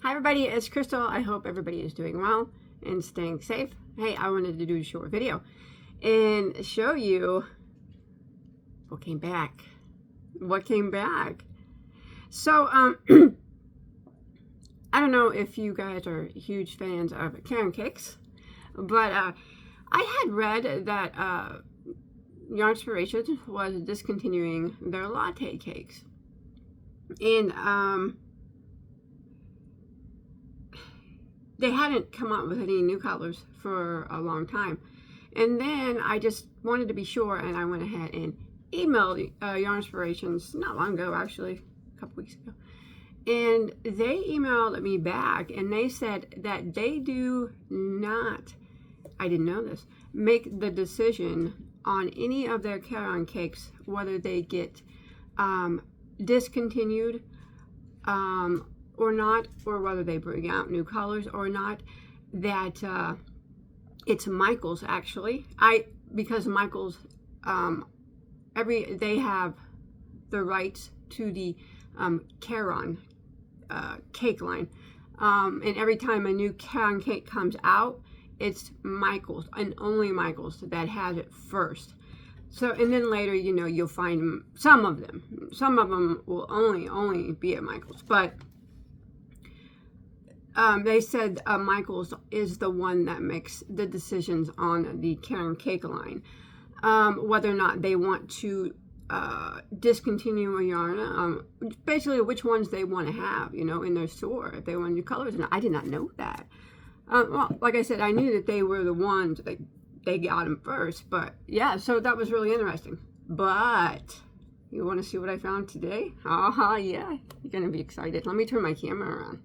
Hi everybody, it's Crystal. I hope everybody is doing well and staying safe. Hey, I wanted to do a short video and show you what came back. What came back? So, I don't know if you guys are huge fans of Caron cakes, but I had read that Yarn Inspiration was discontinuing their latte cakes. And they hadn't come out with any new colors for a long time. And then I just wanted to be sure, and I went ahead and emailed Yarn Inspirations not long ago, actually, a couple weeks ago. And they emailed me back, and they said that they do not, I didn't know this, make the decision on any of their Caron cakes, whether they get discontinued or not, or whether they bring out new colors or not. That it's Michael's, actually. Because Michael's they have the rights to the Caron cake line, and every time a new Caron cake comes out, it's Michael's and only Michael's that has it first. So, and then later, you know, you'll find some of them will only be at Michael's, but they said Michael's is the one that makes the decisions on the Caron cake line, whether or not they want to discontinue a yarn, basically which ones they want to have, you know, in their store, if they want new colors. And I did not know that. Well, like I said, I knew that they were the ones that they got them first, but yeah, so that was really interesting. But you want to see what I found today? Yeah, you're gonna be excited. Let me turn my camera around.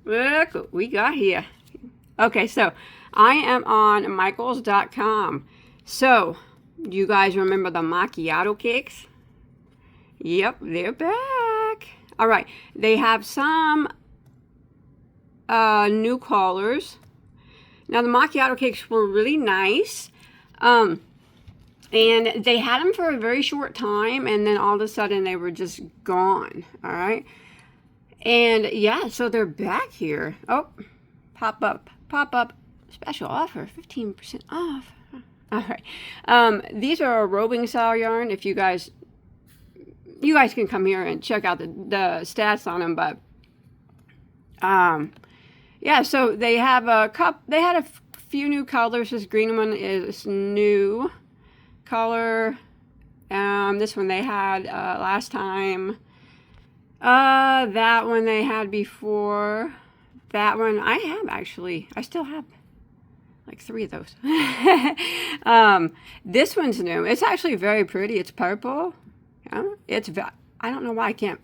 Look what we got here. Okay, so I am on michaels.com. So, you guys remember the macchiato cakes? Yep, they're back. All right, they have some new colors. Now, the macchiato cakes were really nice. And they had them for a very short time, and then all of a sudden they were just gone. All right. And yeah, so they're back here. Oh, pop up, special offer, 15% off. All right. These are a roving style yarn. If you guys can come here and check out the stats on them, but yeah, so they have they had a few new colors. This green one is new color. This one they had last time. That one they had before. That one I have, actually. I still have like 3 of those. This one's new. It's actually very pretty. It's purple. I don't know why I can't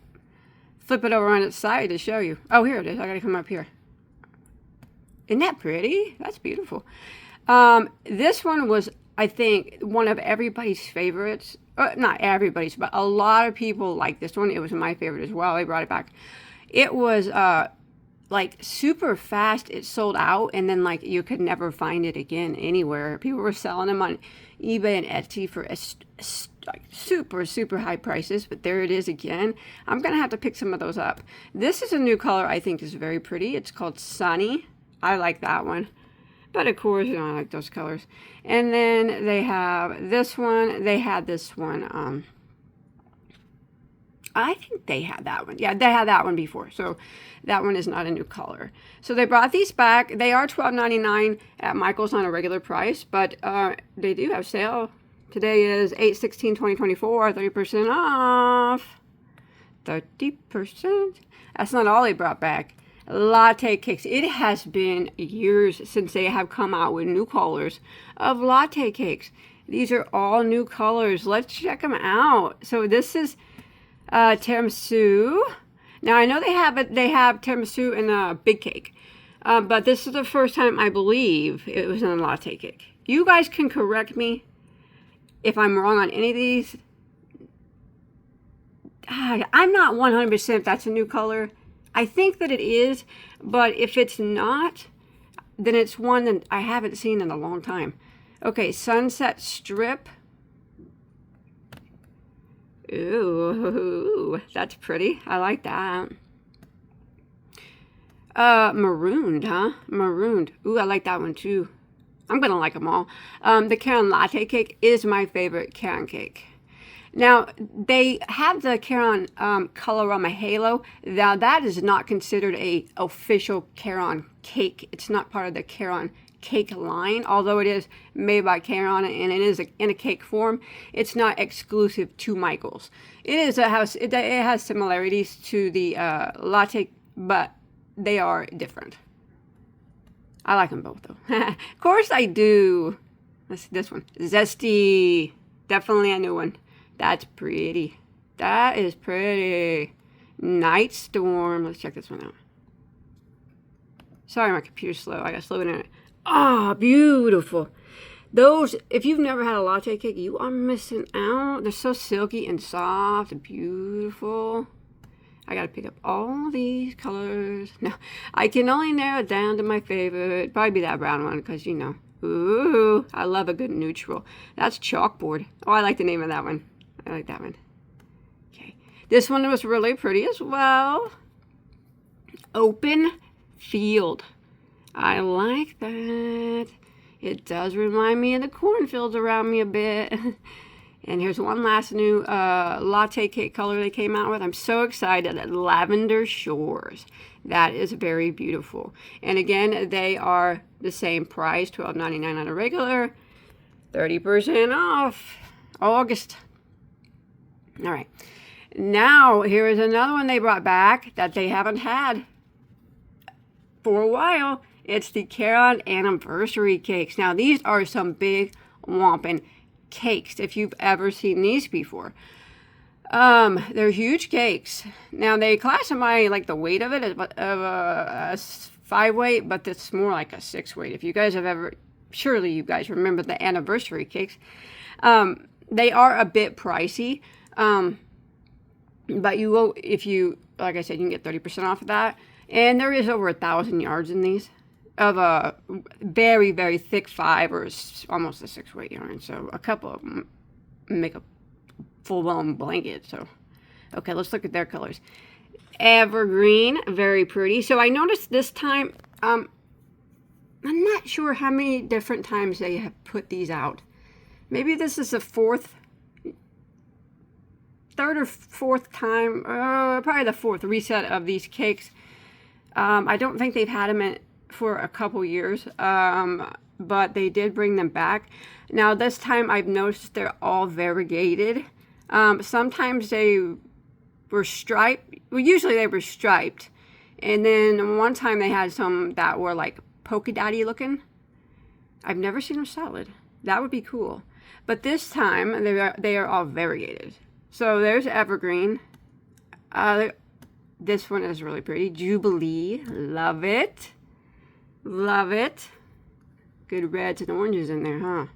flip it over on its side to show you. Oh, here it is. I gotta come up here. Isn't that pretty? That's beautiful. This one was, I think, one of everybody's favorites. Not everybody's, but a lot of people like this one. It was my favorite as well. They brought it back. It was like super fast. It sold out, and then like you could never find it again anywhere. People were selling them on eBay and Etsy for like super high prices, but there it is again. I'm gonna have to pick some of those up. This is a new color I think is very pretty. It's called Sunny. I like that one. But of course, you know, I like those colors. And then they have this one. They had this one. I think they had that one. Yeah, they had that one before. So that one is not a new color. So they brought these back. They are $12.99 at Michael's on a regular price. But they do have sale. Today is 8/16/2024. 30% off. 30%. That's not all they brought back. Latte cakes. It has been years since they have come out with new colors of latte cakes. These are all new colors. Let's check them out. So this is tiramisu. Now I know they have tiramisu in a big cake, but this is the first time I believe it was in a latte cake. You guys can correct me if I'm wrong on any of these. I'm not 100% if that's a new color. I think that it is, but if it's not, then it's one that I haven't seen in a long time. Okay, Sunset Strip. Ooh, that's pretty. I like that. Marooned, huh? Marooned. Ooh, I like that one too. I'm gonna like them all. The Caron latte cake is my favorite Caron cake. Now, they have the Caron color on my halo. Now, that is not considered a official Caron cake. It's not part of the Caron cake line, although it is made by Caron and it is in a cake form. It's not exclusive to Michael's. It has similarities to the latte, but they are different. I like them both, though. Of course I do. Let's see this one. Zesty. Definitely a new one. That's pretty. That is pretty. Night Storm. Let's check this one out. Sorry, my computer's slow. I got slow internet. Ah, beautiful. Those, if you've never had a latte cake, you are missing out. They're so silky and soft and beautiful. I gotta pick up all these colors. No, I can only narrow it down to my favorite. Probably be that brown one, because you know. Ooh, I love a good neutral. That's Chalkboard. Oh, I like the name of that one. I like that one. Okay. This one was really pretty as well. Open Field. I like that. It does remind me of the cornfields around me a bit. And here's one last new latte cake color they came out with. I'm so excited. Lavender Shores. That is very beautiful. And again, they are the same price, $12.99 on a regular, 30% off. August. All right. Now, here is another one they brought back that they haven't had for a while. It's the Caron Anniversary Cakes. Now, these are some big whomping cakes, if you've ever seen these before. They're huge cakes. Now, they classify like the weight of it as a 5 weight, but it's more like a 6 weight. If you guys have ever, surely you guys remember the anniversary cakes. They are a bit pricey, but you will, if you, like I said, you can get 30% off of that. And there is over 1,000 yards in these of a very, very thick 5 or almost a 6 weight yarn. So a couple of them make a full-blown blanket. So, okay, let's look at their colors. Evergreen, very pretty. So I noticed this time, I'm not sure how many different times they have put these out. Maybe this is the third or fourth time, probably the 4th reset of these cakes. I don't think they've had them for a couple years, but they did bring them back. Now, this time I've noticed they're all variegated. Sometimes they were striped. Well, usually they were striped. And then one time they had some that were like polka dotty looking. I've never seen them solid. That would be cool. But this time they are all variegated. So there's Evergreen. This one is really pretty. Jubilee. Love it. Love it. Good reds and oranges in there, huh?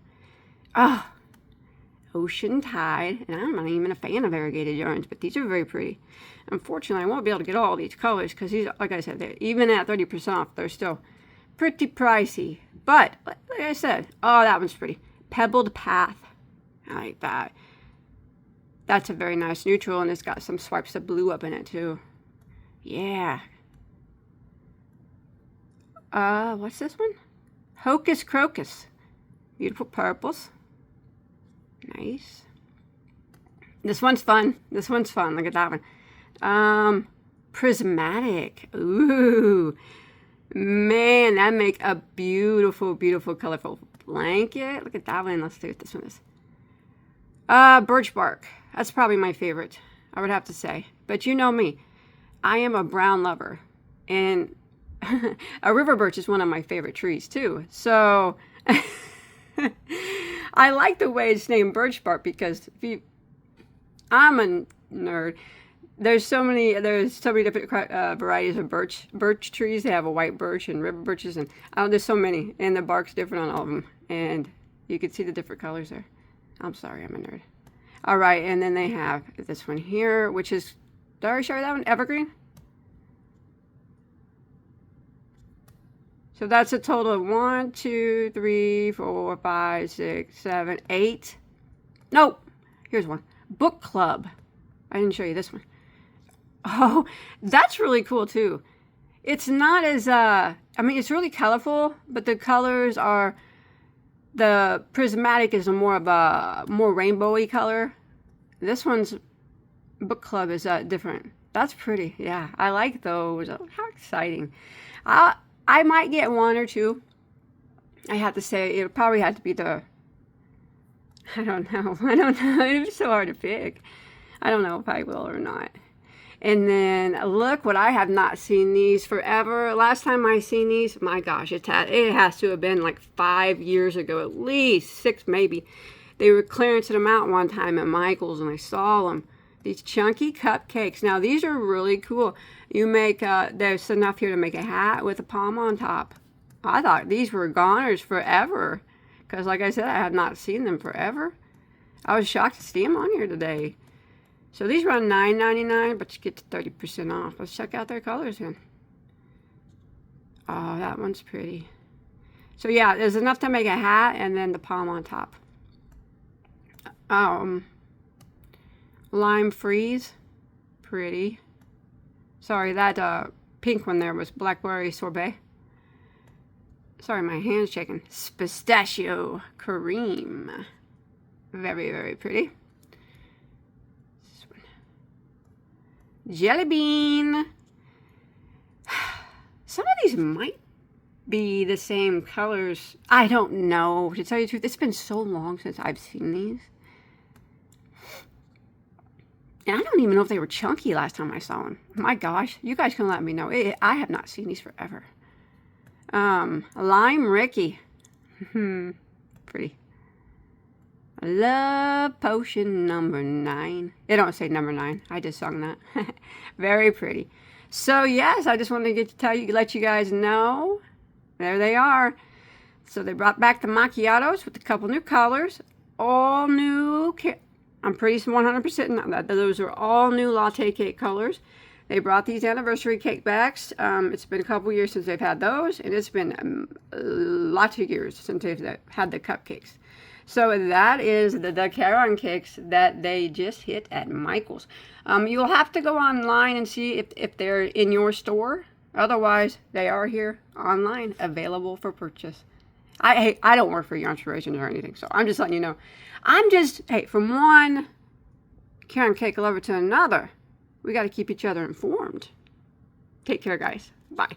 Oh, Ocean Tide. And I'm not even a fan of variegated yarns, but these are very pretty. Unfortunately, I won't be able to get all these colors because these, like I said, even at 30% off, they're still pretty pricey. But, like I said, oh, that one's pretty. Pebbled Path. I like that. That's a very nice neutral, and it's got some swipes of blue up in it, too. Yeah. What's this one? Hocus Crocus. Beautiful purples. Nice. This one's fun. This one's fun. Look at that one. Prismatic. Ooh. Man, that make a beautiful, beautiful, colorful blanket. Look at that one. Let's see what this one is. Birch bark. That's probably my favorite, I would have to say. But you know me. I am a brown lover. And a river birch is one of my favorite trees, too. So I like the way it's named birch bark because I'm a nerd. There's so many different varieties of birch trees. They have a white birch and river birches, and there's so many, and the bark's different on all of them. And you can see the different colors there. I'm sorry, I'm a nerd. All right, and then they have this one here, which is, did I already show you that one? Evergreen. So that's a total of 1, 2, 3, 4, 5, 6, 7, 8. Nope. Here's one. Book Club. I didn't show you this one. Oh, that's really cool too. It's not as, I mean, it's really colorful, but the colors are, the prismatic is more of a more rainbowy color. This one's book club is different. That's pretty. Yeah, I like those. Oh, how exciting. I might get one or two. I have to say, it'll probably have to be the, I don't know. I don't know. It's so hard to pick. I don't know if I will or not. And then look what I have not seen these forever. Last time I seen these, my gosh, it has to have been like 5 years ago, at least 6 maybe. They were clearancing them out one time at Michael's and I saw them. These chunky cupcakes. Now these are really cool. You make, there's enough here to make a hat with a palm on top. I thought these were goners forever. Because like I said, I have not seen them forever. I was shocked to see them on here today. So these run $9.99, but you get to 30% off. Let's check out their colors then. Oh, that one's pretty. So yeah, there's enough to make a hat and then the palm on top. Lime freeze, pretty. Sorry, that pink one there was blackberry sorbet. Sorry, my hand's shaking. Pistachio cream, very, very pretty. This one. Jelly bean. Some of these might be the same colors. I don't know. To tell you the truth, it's been so long since I've seen these. And I don't even know if they were chunky last time I saw them. My gosh, you guys can let me know. I have not seen these forever. Lime Ricky. Pretty. Love Potion number 9. It don't say number 9. I just sung that. Very pretty. So yes, I just wanted to let you guys know. There they are. So they brought back the macchiatos with a couple new colors. All new. I'm pretty 100% that those are all new latte cake colors. They brought these anniversary cake backs. It's been a couple years since they've had those, and it's been lots of years since they've had the cupcakes. So that is the Caron cakes that they just hit at Michael's. You'll have to go online and see if they're in your store. Otherwise, they are here online, available for purchase. I don't work for Yarn Inspiration or anything, so I'm just letting you know. Hey, from one Caron cake lover to another, we got to keep each other informed. Take care, guys. Bye.